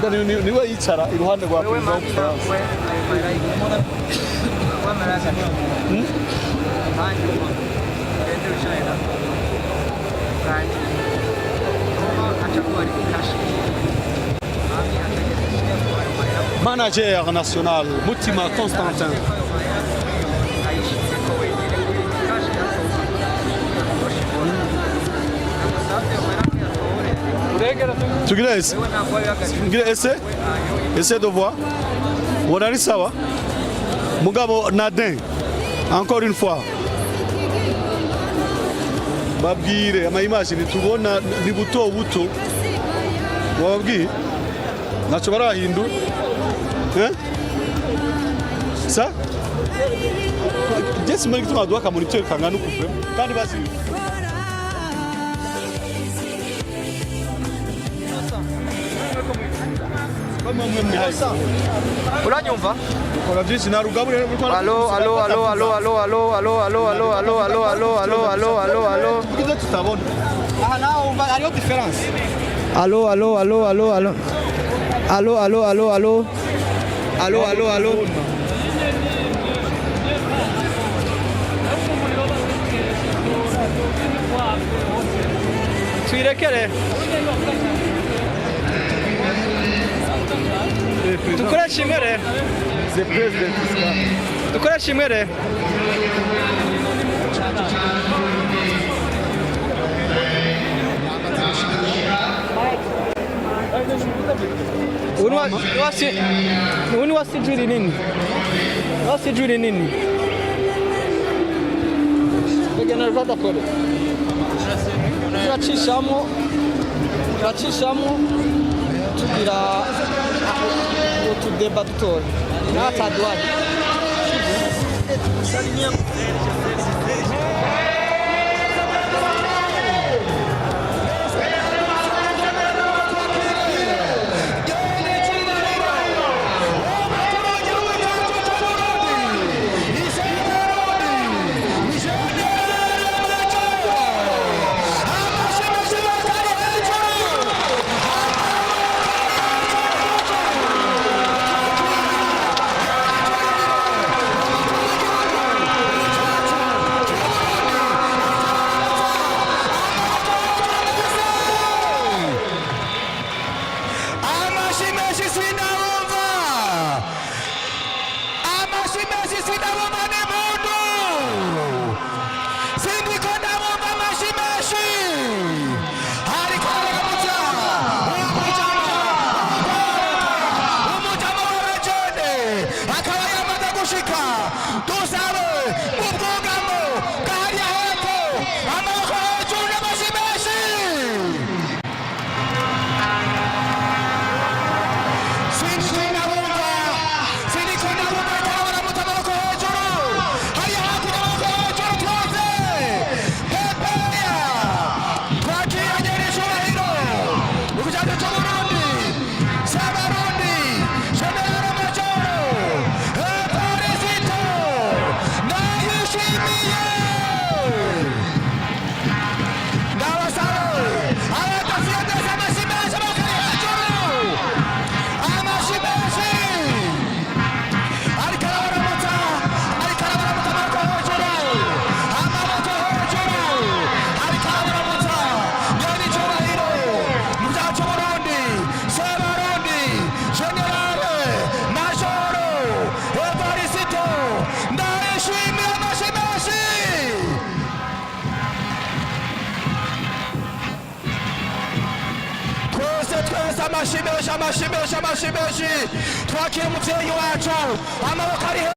perezida niwe yicara iruhande rwa perezida w'Ubufaransa. Manager national Mutima Constantin. Tu gilles? Essaie de voir. Wonari sawa. Mugabo Nadin. Encore une fois. Babwire ama image nitubona ni buto buto. Wabwiye? Nacho barahindu. Ça? Jesi muri gituma duka monitor kangana ukuve. Kandi basi. Uranyumva? Ukora byinshi na rugabure. Allo. Bigize tutabona. Aha naho umva ariyo difference. Allo. Twirekere. Dukoresha imwe rero. The president is coming. Dukoresha imwe rero. Uni wasijuri nini? Wasijuri nini? Begena rada kore. Turacishamo tugira utudeba dutora. Natadwari. Amashimeshi twakira umuvyeyi wacu amaboko ari